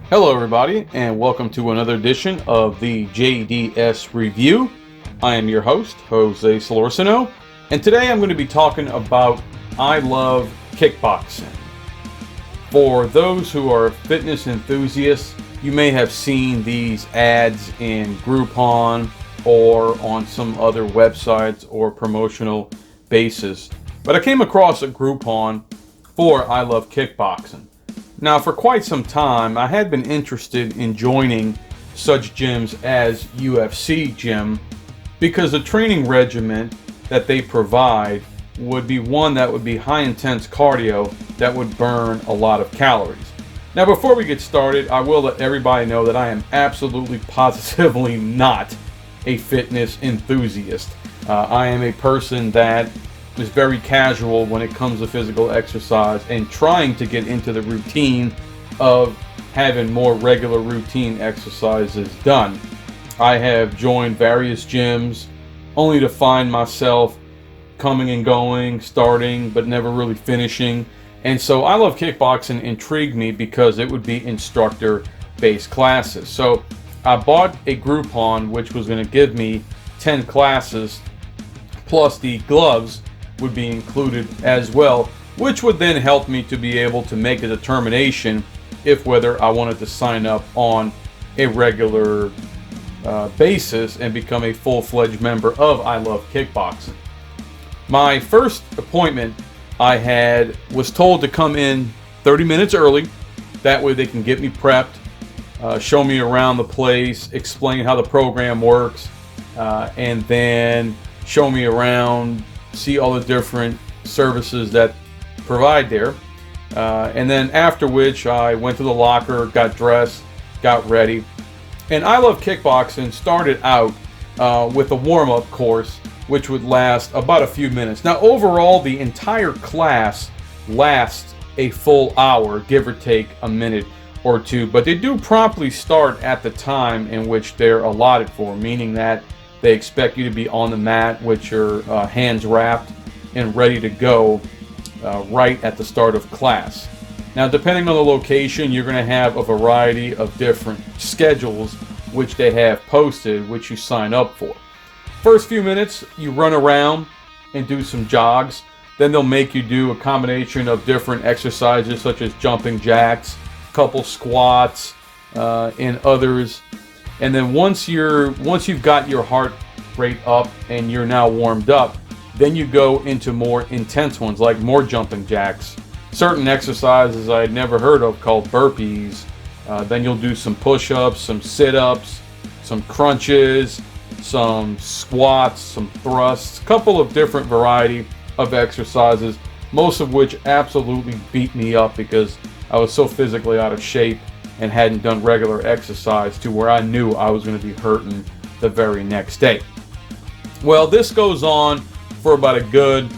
Hello everybody, and welcome to another edition of the JDS Review. I am your host, Jose Solorzano, and today I'm going to be talking about I Love Kickboxing. For those who are fitness enthusiasts, you may have seen these ads in Groupon or on some other websites or promotional basis. But I came across a Groupon for I Love Kickboxing. Now, for quite some time, I had been interested in joining such gyms as UFC Gym because the training regimen that they provide would be one that would be high intense cardio that would burn a lot of calories. Now, before we get started, I will let everybody know that I am absolutely positively not a fitness enthusiast. I am a person that is very casual when it comes to physical exercise and trying to get into the routine of having more regular routine exercises done. I have joined various gyms only to find myself coming and going, starting, but never really finishing. And so I Love Kickboxing intrigued me because it would be instructor-based classes. So I bought a Groupon which was going to give me 10 classes plus the gloves would be included as well, which would then help me to be able to make a determination if whether I wanted to sign up on a regular basis and become a full-fledged member of I Love Kickboxing. My first appointment I had was told to come in 30 minutes early. That way they can get me prepped, show me around the place, explain how the program works, and then show me around, see all the different services that provide there, and then after which I went to the locker, got dressed, got ready. And I Love Kickboxing started out with a warm-up course which would last about a few minutes. Now overall the entire class lasts a full hour, give or take a minute or two, but they do promptly start at the time in which they're allotted for, meaning that they expect you to be on the mat with your hands wrapped and ready to go right at the start of class. Now, depending on the location, you're going to have a variety of different schedules which they have posted, which you sign up for. First few minutes, you run around and do some jogs. Then they'll make you do a combination of different exercises such as jumping jacks, couple squats, and others. And then once you've got your heart rate up and you're now warmed up, then you go into more intense ones like more jumping jacks, certain exercises I had never heard of called burpees. Then you'll do some push-ups, some sit-ups, some crunches, some squats, some thrusts, a couple of different variety of exercises, most of which absolutely beat me up because I was so physically out of shape and hadn't done regular exercise to where I knew I was going to be hurting the very next day. Well, this goes on for about a good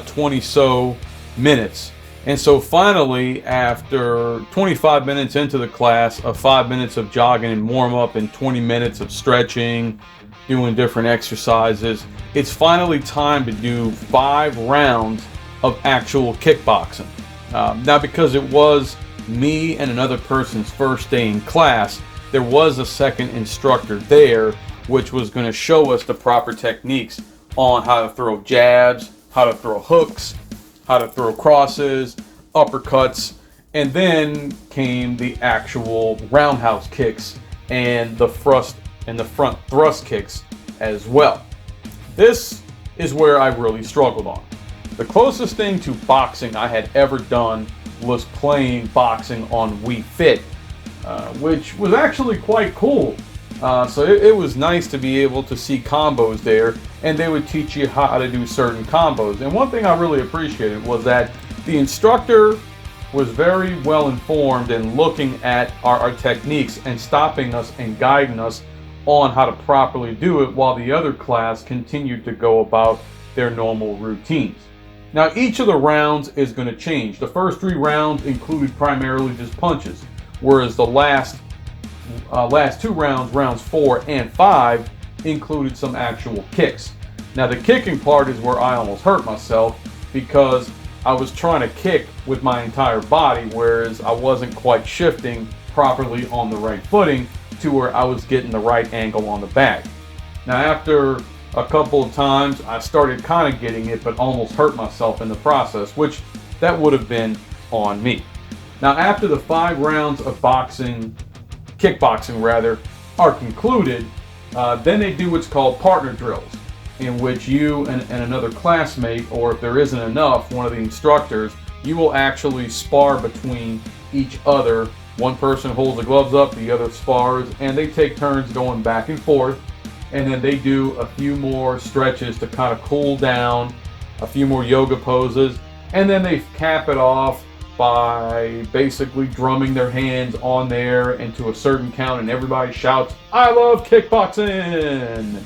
20 so minutes. And so finally, after 25 minutes into the class, of 5 minutes of jogging and warm up and 20 minutes of stretching, doing different exercises, it's finally time to do 5 rounds of actual kickboxing. Now, because it was me and another person's first day in class, there was a second instructor there which was going to show us the proper techniques on how to throw jabs, how to throw hooks, how to throw crosses, uppercuts, and then came the actual roundhouse kicks and the front thrust kicks as well. This is where I really struggled on. The closest thing to boxing I had ever done was playing boxing on Wii Fit, which was actually quite cool. So it was nice to be able to see combos there, and they would teach you how to do certain combos. And one thing I really appreciated was that the instructor was very well informed in looking at our techniques and stopping us and guiding us on how to properly do it, while the other class continued to go about their normal routines. Now, each of the rounds is going to change. The first 3 rounds included primarily just punches, whereas the last 2 rounds, rounds 4 and 5, included some actual kicks. Now, the kicking part is where I almost hurt myself because I was trying to kick with my entire body, whereas I wasn't quite shifting properly on the right footing to where I was getting the right angle on the bag. Now, after a couple of times, I started kind of getting it, but almost hurt myself in the process, which that would have been on me. Now, after the 5 rounds of kickboxing rather, are concluded, then they do what's called partner drills, in which you and another classmate, or if there isn't enough, one of the instructors, you will actually spar between each other. One person holds the gloves up, the other spars, and they take turns going back and forth. And then they do a few more stretches to kind of cool down, a few more yoga poses, and then they cap it off by basically drumming their hands on there into a certain count, and everybody shouts, "I love kickboxing!"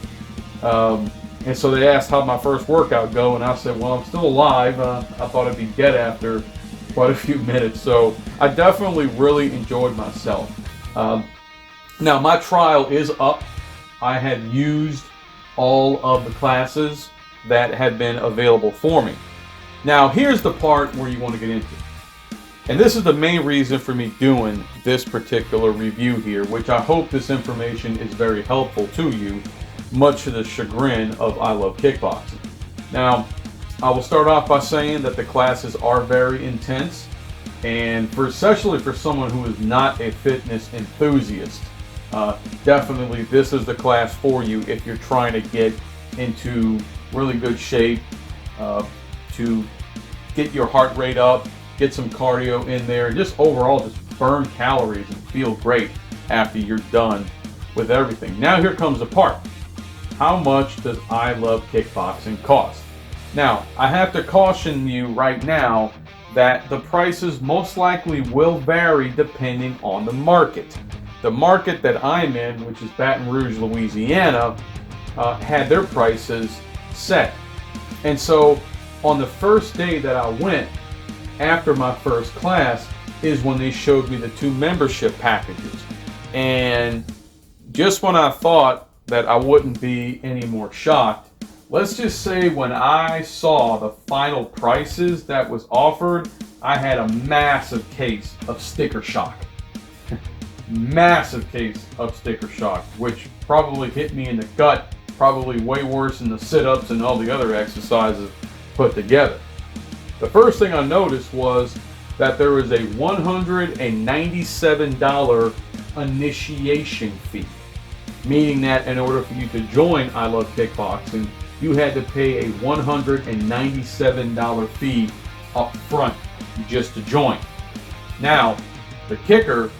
And so they asked how my first workout go, and I said, well, I'm still alive. I thought I'd be dead after quite a few minutes. So I definitely really enjoyed myself. Now, my trial is up. I had used all of the classes that had been available for me. Now, here's the part where you want to get into. And this is the main reason for me doing this particular review here, which I hope this information is very helpful to you, much to the chagrin of iLoveKickBoxing. Now, I will start off by saying that the classes are very intense, and especially for someone who is not a fitness enthusiast, definitely this is the class for you if you're trying to get into really good shape, to get your heart rate up, get some cardio in there, and just overall just burn calories and feel great after you're done with everything. Now here comes the part. How much does iLoveKickBoxing cost? Now, I have to caution you right now that the prices most likely will vary depending on the market. The market that I'm in, which is Baton Rouge, Louisiana, had their prices set. And so on the first day that I went, after my first class, is when they showed me the 2 membership packages. And just when I thought that I wouldn't be any more shocked, let's just say when I saw the final prices that was offered, I had a massive case of sticker shock. Massive case of sticker shock, which probably hit me in the gut, probably way worse than the sit-ups and all the other exercises put together. The first thing I noticed was that there was a $197 initiation fee, meaning that in order for you to join iLoveKickBoxing, you had to pay a $197 fee up front just to join. Now, the kicker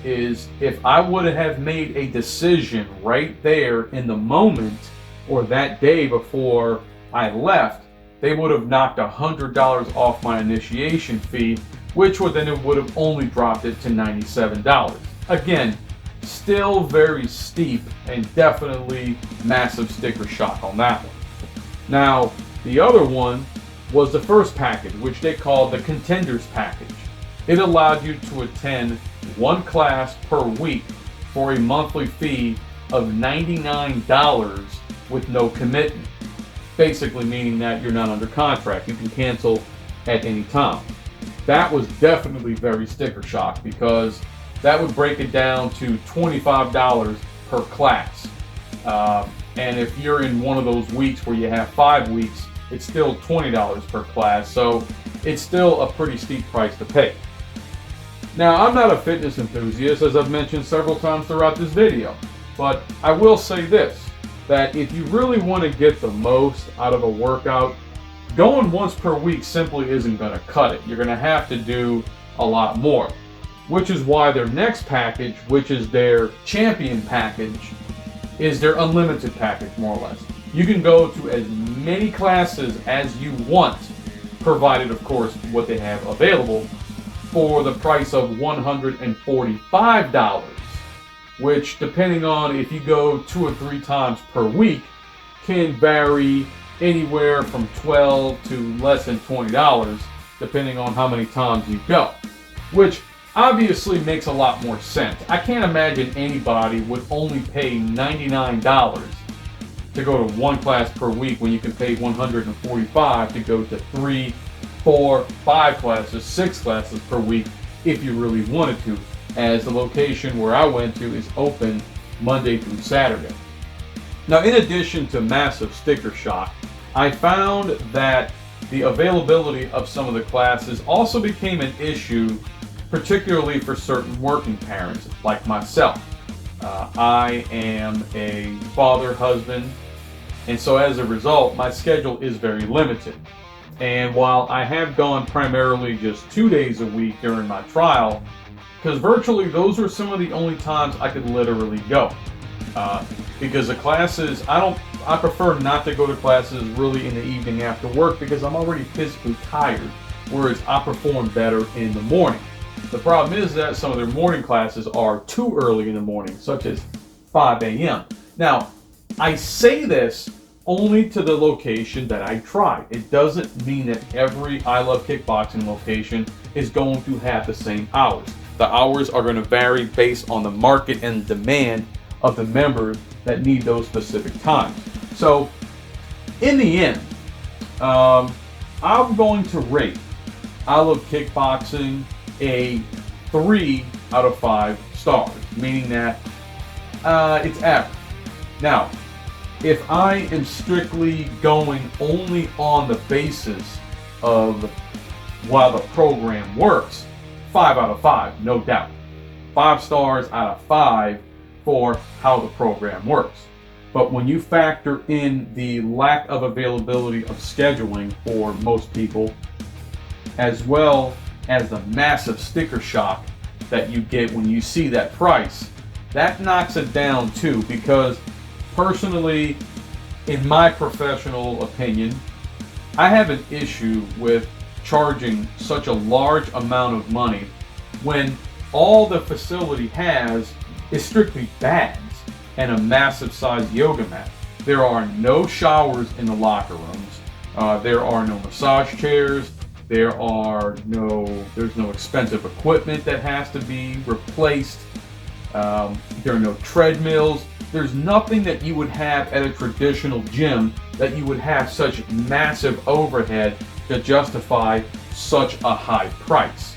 is if I would have made a decision right there in the moment or that day before I left, they would have knocked $100 off my initiation fee, which would then it would have only dropped it to $97. Again, still very steep and definitely massive sticker shock on that one. Now, the other one was the first package, which they called the Contenders package. It allowed you to attend 1 class per week for a monthly fee of $99 with no commitment. Basically meaning that you're not under contract. You can cancel at any time. That was definitely very sticker shock because that would break it down to $25 per class. And if you're in one of those weeks where you have 5 weeks, it's still $20 per class. So it's still a pretty steep price to pay. Now, I'm not a fitness enthusiast, as I've mentioned several times throughout this video, but I will say this, that if you really want to get the most out of a workout, going once per week simply isn't going to cut it. You're going to have to do a lot more, which is why their next package, which is their champion package, is their unlimited package, more or less. You can go to as many classes as you want, provided, of course, what they have available, for the price of $145, which, depending on if you go 2 or 3 times per week, can vary anywhere from $12 to less than $20, depending on how many times you go, which obviously makes a lot more sense. I can't imagine anybody would only pay $99 to go to 1 class per week when you can pay $145 to go to 3, 4, 5 classes, 6 classes per week if you really wanted to. as the location where I went to is open Monday through Saturday. Now, in addition to massive sticker shock, I found that the availability of some of the classes also became an issue, particularly for certain working parents like myself. I am a father, husband, and so as a result, my schedule is very limited. And while I have gone primarily just 2 days a week during my trial, because virtually those are some of the only times I could literally go. Because the classes, I prefer not to go to classes really in the evening after work because I'm already physically tired, whereas I perform better in the morning. The problem is that some of their morning classes are too early in the morning, such as 5 a.m. Now, I say this only to the location that I tried. It doesn't mean that every I Love Kickboxing location is going to have the same hours. The hours are going to vary based on the market and demand of the members that need those specific times. So, in the end, I'm going to rate I Love Kickboxing a 3 out of 5 stars, meaning that it's average. Now, if I am strictly going only on the basis of while the program works, 5 out of 5, no doubt. 5 stars out of 5 for how the program works. But when you factor in the lack of availability of scheduling for most people, as well as the massive sticker shock that you get when you see that price, that knocks it down too, because personally, in my professional opinion, I have an issue with charging such a large amount of money when all the facility has is strictly bags and a massive size yoga mat. There are no showers in the locker rooms. There are no massage chairs. There's no expensive equipment that has to be replaced. There are no treadmills. There's nothing that you would have at a traditional gym that you would have such massive overhead to justify such a high price.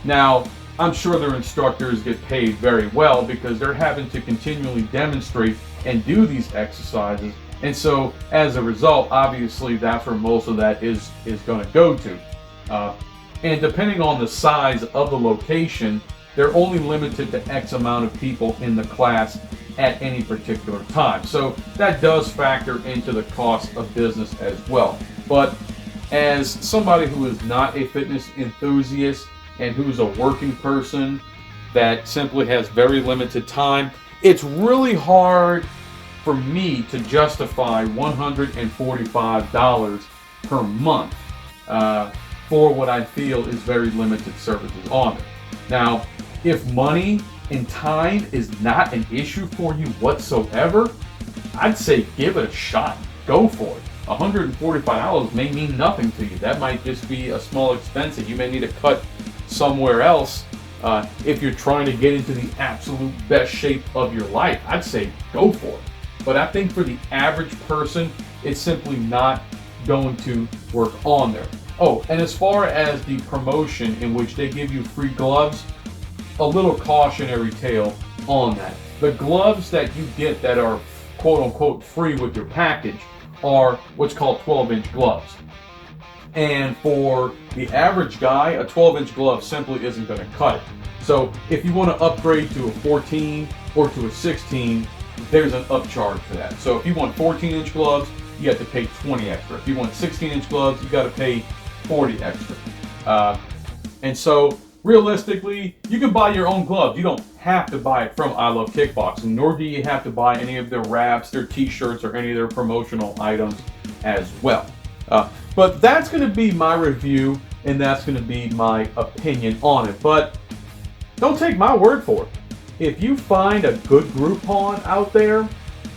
Now, I'm sure their instructors get paid very well because they're having to continually demonstrate and do these exercises. And so, as a result, obviously, that's where most of that is going to go to. And depending on the size of the location, they're only limited to X amount of people in the class at any particular time. So that does factor into the cost of business as well. But as somebody who is not a fitness enthusiast and who's a working person that simply has very limited time, it's really hard for me to justify $145 per month for what I feel is very limited services on it. Now, if money and time is not an issue for you whatsoever, I'd say give it a shot. Go for it. $145 may mean nothing to you. That might just be a small expense that you may need to cut somewhere else if you're trying to get into the absolute best shape of your life. I'd say go for it. But I think for the average person, it's simply not going to work on there. Oh, and as far as the promotion in which they give you free gloves, a little cautionary tale on that. The gloves that you get that are quote-unquote free with your package are what's called 12-inch gloves. And for the average guy, a 12-inch glove simply isn't going to cut it. So if you want to upgrade to a 14 or to a 16, there's an upcharge for that. So if you want 14-inch gloves, you have to pay 20 extra. If you want 16-inch gloves, you got to pay 40 extra. And so realistically, you can buy your own gloves. You don't have to buy it from I Love Kickboxing, nor do you have to buy any of their wraps, their t-shirts, or any of their promotional items as well. But that's going to be my review, and that's going to be my opinion on it. But don't take my word for it. If you find a good Groupon out there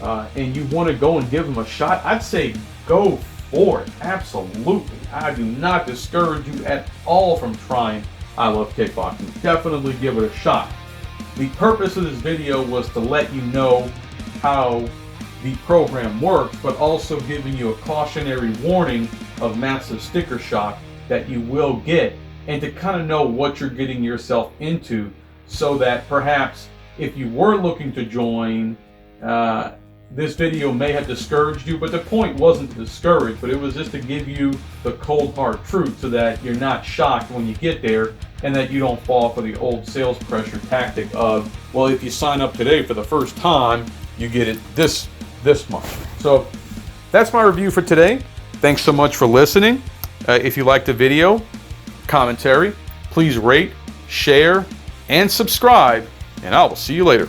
and you want to go and give them a shot, I'd say go for it. Absolutely. I do not discourage you at all from trying I Love Kickboxing. Definitely give it a shot. The purpose of this video was to let you know how the program works, but also giving you a cautionary warning of massive sticker shock that you will get, and to kind of know what you're getting yourself into so that perhaps if you were looking to join, this video may have discouraged you, but the point wasn't to discourage, but it was just to give you the cold hard truth so that you're not shocked when you get there, and that you don't fall for the old sales pressure tactic of, well, if you sign up today for the first time, you get it this month. So that's my review for today. Thanks so much for listening. If you liked the video, commentary, please rate, share, and subscribe, and I will see you later.